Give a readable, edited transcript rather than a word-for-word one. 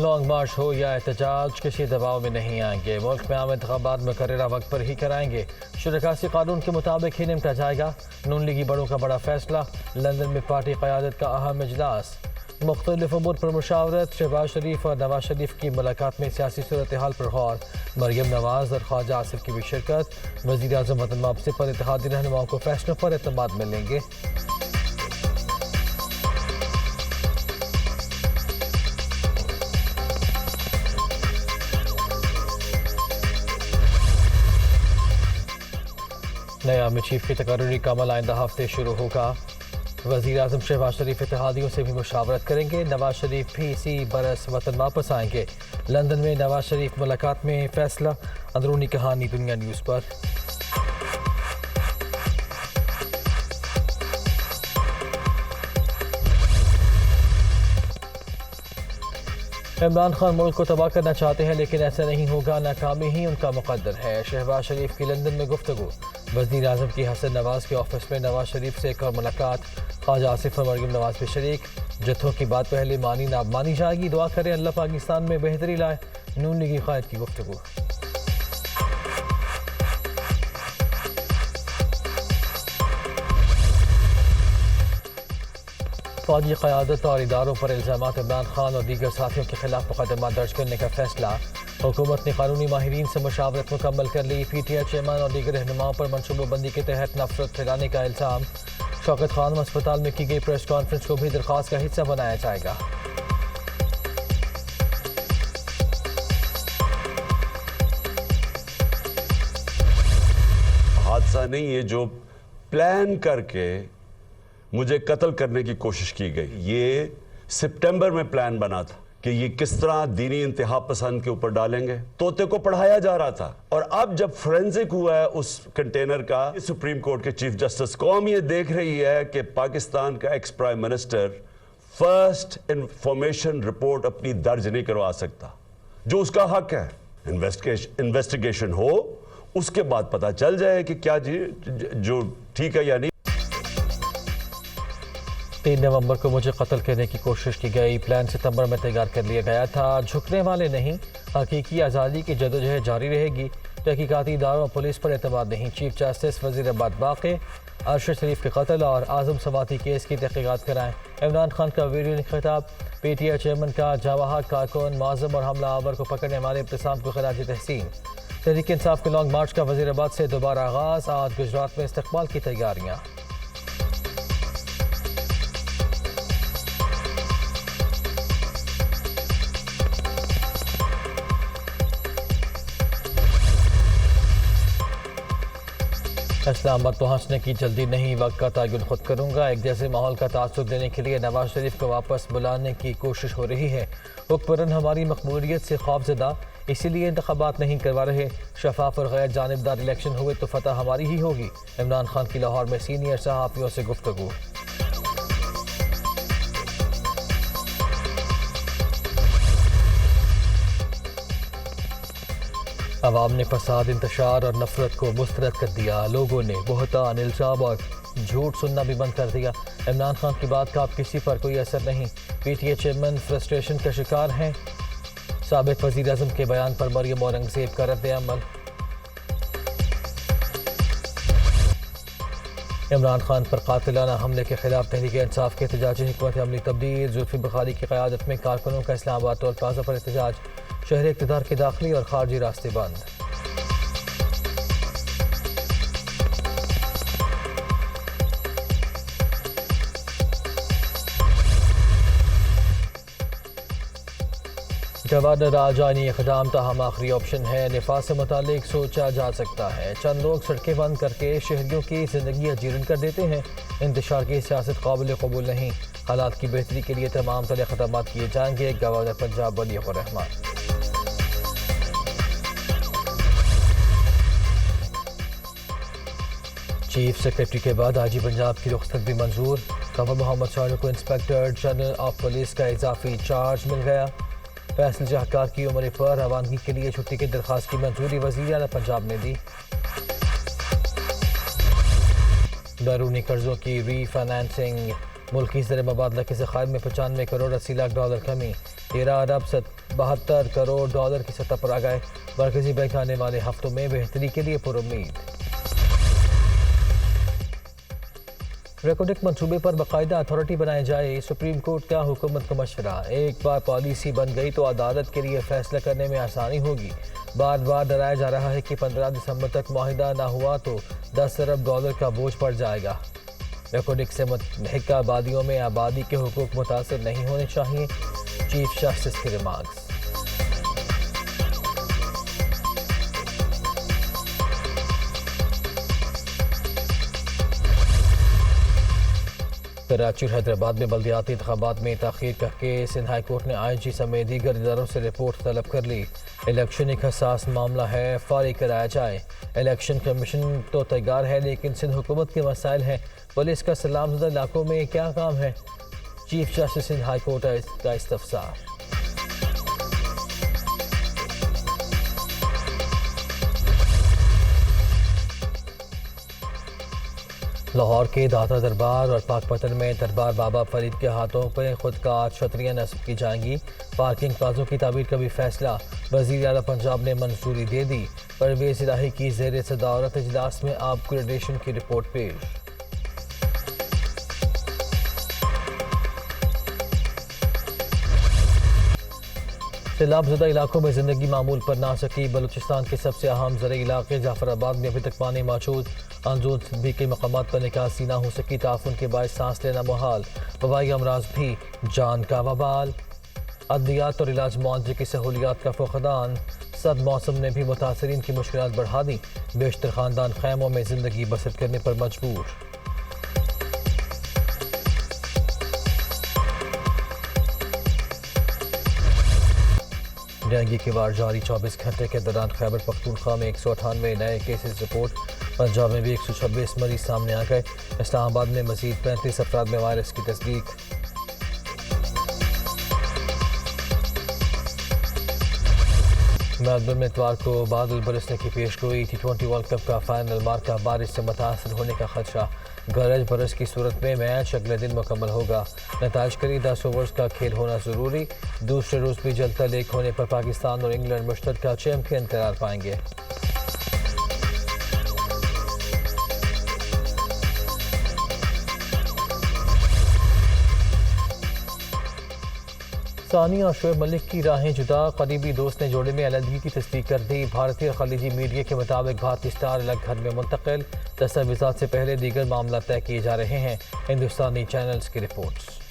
Long march ہو یا احتجاج کسی دباؤ میں نہیں آئیں گے. ملک میں عام انتخابات مقررہ وقت پر ہی کرائیں گے. شرکاسی قانون کے مطابق ہی نمٹا جائے گا. نون لیگی بڑوں کا بڑا فیصلہ. لندن میں پارٹی قیادت کا اہم اجلاس. مختلف امور پر مشاورت. شہباز شریف اور نواز شریف کی ملاقات میں سیاسی صورتحال پر غور. مریم نواز اور خواجہ آصف کی بھی شرکت. وزیر اعظم وطن واپسی پر اتحادی رہنماؤں کو فیصلوں پر اعتماد ملیں گے. نیا آرمی چیف کی تقرری کا عمل آئندہ ہفتے شروع ہوگا. وزیر اعظم شہباز شریف اتحادیوں سے بھی مشاورت کریں گے. نواز شریف بھی اسی برس وطن واپس آئیں گے. لندن میں نواز شریف ملاقات میں فیصلہ. اندرونی کہانی دنیا نیوز پر. عمران خان ملک کو تباہ کرنا چاہتے ہیں لیکن ایسا نہیں ہوگا. ناکامی ہی ان کا مقدر ہے. شہباز شریف کی لندن میں گفتگو. وزیر اعظم کی حسن نواز کے آفس میں نواز شریف سے ایک اور ملاقات. خواجہ آصف اور مریم نواز بھی شریک. جتھوں کی بات پہلے مانی نہ مانی جائے گی. دعا کریں اللہ پاکستان میں بہتری لائے. نون لیگی قائد کی گفتگو. فوجی قیادت اور اداروں پر الزامات. عمران خان اور دیگر ساتھیوں کے خلاف مقدمہ درج کرنے کا فیصلہ. حکومت نے قانونی ماہرین سے مشاورت مکمل کر لی. پی ٹی آئی چیئرمین اور دیگر رہنماؤں پر منصوبہ بندی کے تحت نفرت پھیلانے کا الزام. شوکت خانم اسپتال میں کی گئی پریس کانفرنس کو بھی درخواست کا حصہ بنایا جائے گا. حادثہ نہیں یہ جو پلان کر کے مجھے قتل کرنے کی کوشش کی گئی. یہ سپٹمبر میں پلان بنا تھا کہ یہ کس طرح دینی انتہا پسند کے اوپر ڈالیں گے. طوطے کو پڑھایا جا رہا تھا. اور اب جب فورینزک ہوا ہے اس کنٹینر کا, سپریم کورٹ کے چیف جسٹس, قوم یہ دیکھ رہی ہے کہ پاکستان کا ex prime minister first information report اپنی درج نہیں کروا سکتا, جو اس کا حق ہے. انویسٹیگیشن ہو, اس کے بعد پتہ چل جائے کہ کیا جو ٹھیک ہے یا نہیں. 3 نومبر کو مجھے قتل کرنے کی کوشش کی گئی. پلان ستمبر میں تیار کر لیا گیا تھا. جھکنے والے نہیں. حقیقی آزادی کی جدوجہد جاری رہے گی. تحقیقاتی اداروں اور پولیس پر اعتماد نہیں. چیف جسٹس وزیر آباد باقی. ارشد شریف کے قتل اور اعظم سماعتی کیس کی تحقیقات کرائیں. عمران خان کا ویڈیو خطاب. پی ٹی آئی چیئرمین کا جواہر کارکن معظم اور حملہ آور کو پکڑنے والے ابتسام کو خراج تحسین. تحریک انصاف کے لانگ مارچ کا وزیر آباد سے دوبارہ آغاز. آج گجرات میں استقبال کی تیاریاں. اسلام آباد پہنچنے کی جلدی نہیں. وقت کا تعین خود کروں گا. ایک جیسے ماحول کا تاثر دینے کے لیے نواز شریف کو واپس بلانے کی کوشش ہو رہی ہے. حکمران ہماری مقبولیت سے خوفزدہ, اسی لیے انتخابات نہیں کروا رہے. شفاف اور غیر جانبدار الیکشن ہوئے تو فتح ہماری ہی ہوگی. عمران خان کی لاہور میں سینئر صحافیوں سے گفتگو. عوام نے فساد, انتشار اور نفرت کو مسترد کر دیا. لوگوں نے بہتان, الزام اور جھوٹ سننا بھی بند کر دیا. عمران خان کی بات کا اب کسی پر کوئی اثر نہیں. P T I chairman frustration کا شکار ہیں. سابق وزیر اعظم کے بیان پر مریم اورنگزیب کا رد عمل. عمران خان پر قاتلانہ حملے کے خلاف تحریک انصاف کے احتجاجی حکمت عملی تبدیل. زلفی بخاری کی قیادت میں کارکنوں کا اسلام آباد ٹول پلازہ پر احتجاج. شہر اقتدار کے داخلی اور خارجی راستے بند. گورنر آجانی اقدام تاہم آخری آپشن ہے. نفاذ سے متعلق سوچا جا سکتا ہے. چند لوگ سڑکیں بند کر کے شہریوں کی زندگی اجیرن کر دیتے ہیں. انتشار کی سیاست قابل قبول نہیں. حالات کی بہتری کے لیے تمام تر اقدامات کیے جائیں گے. گورنر پنجاب ولی الرحمان. چیف سیکرٹری کے بعد آئی جی پنجاب کی رخصت بھی منظور. کنور محمد شاہ کو انسپکٹر جنرل آف پولیس کا اضافی چارج مل گیا. فیصل شاہکار کی عمر پر روانگی کے لیے چھٹی کی درخواست کی منظوری وزیر اعلیٰ پنجاب نے دی. بیرونی قرضوں کی ری فائنانسنگ ملکی زر مبادلہ کے ذخائر میں 95 کروڑ 80 لاکھ ڈالر کمی، 13 ارب 72 کروڑ ڈالر کی سطح پر آ گئے۔ مرکزی بینک آنے والے ہفتوں میں بہتری کے لیے پر امید۔ ریکارڈک منصوبے پر باقاعدہ اتھارٹی بنائے جائے، سپریم کورٹ کا حکومت کو مشورہ۔ ایک بار پالیسی بن گئی تو عدالت کے لیے فیصلہ کرنے میں آسانی ہوگی۔ بار بار ڈرایا جا رہا ہے کہ 15 دسمبر تک معاہدہ نہ ہوا تو 10 ارب ڈالر کا بوجھ پڑ جائے گا۔ ریکارڈک سے متحرکہ آبادیوں میں آبادی کے حقوق متاثر نہیں ہونے چاہیے، چیف جسٹس کے ریمارکس۔ کراچی اور حیدرآباد میں بلدیاتی انتخابات میں تاخیر کا کیس، سندھ ہائی کورٹ نے آئی جی سمیت دیگر اداروں سے رپورٹ طلب کر لی۔ الیکشن ایک حساس معاملہ ہے، فارغ کرایا جائے۔ الیکشن کمیشن تو تیار ہے لیکن سندھ حکومت کے مسائل ہیں، پولیس کا سلام زدہ علاقوں میں کیا کام ہے؟ Chief justice Sindh high court کا استفسار۔ لاہور کے داتا دربار اور پاک پتن میں دربار بابا فرید کے ہاتھوں پہ خودکار چھتریاں نصب کی جائیں گی۔ پارکنگ پلازوں کی تعمیر کا بھی فیصلہ، وزیر اعلیٰ پنجاب نے منظوری دے دی۔ پرویز الہی کی زیر صدارت اجلاس میں اپ گریڈیشن کی رپورٹ پیش۔ سیلاب زدہ علاقوں میں زندگی معمول پر نہ سکی، بلوچستان کے سب سے اہم زرعی علاقے جعفر آباد میں ابھی تک پانی موجود، اندرون بھی کئی مقامات پر نکاسی نہ ہو سکی، تعفن کے باعث سانس لینا محال، وبائی امراض بھی جان کا وبال، ادویات اور علاج معالجے کی سہولیات کا فقدان، سرد موسم نے بھی متاثرین کی مشکلات بڑھا دی، بیشتر خاندان خیموں میں زندگی بسر کرنے پر مجبور۔ ڈینگی کے وار جاری، 24 گھنٹے کے دوران خیبر پختونخوا میں 198 نئے کیسز رپورٹ، پنجاب میں بھی 126 مریض سامنے آ گئے، اسلام آباد میں مزید 35 افراد میں وائرس کی تصدیق۔ میلبرن میں اتوار کو بادل برسنے کی پیشگوئی، T20 ورلڈ کپ کا فائنل مارکا، بارش سے متاثر ہونے کا خدشہ، گرج برس کی صورت میں میچ اگلے دن مکمل ہوگا، نتائج کے لیے 10 اوورز کا کھیل ہونا ضروری، دوسرے روز بھی جلتا لیک ہونے پر پاکستان اور انگلینڈ مشترکہ چیمپئن قرار پائیں گے۔ ثانیہ اور شعیب ملک کی راہیں جدا، قریبی دوست نے جوڑے میں علیحدگی کی تصدیق کر دی، بھارتی اور خلیجی میڈیا کے مطابق بھارتی سٹار الگ گھر میں منتقل، دستاویزات سے پہلے دیگر معاملات طے کیے جا رہے ہیں، ہندوستانی چینلز کی رپورٹس۔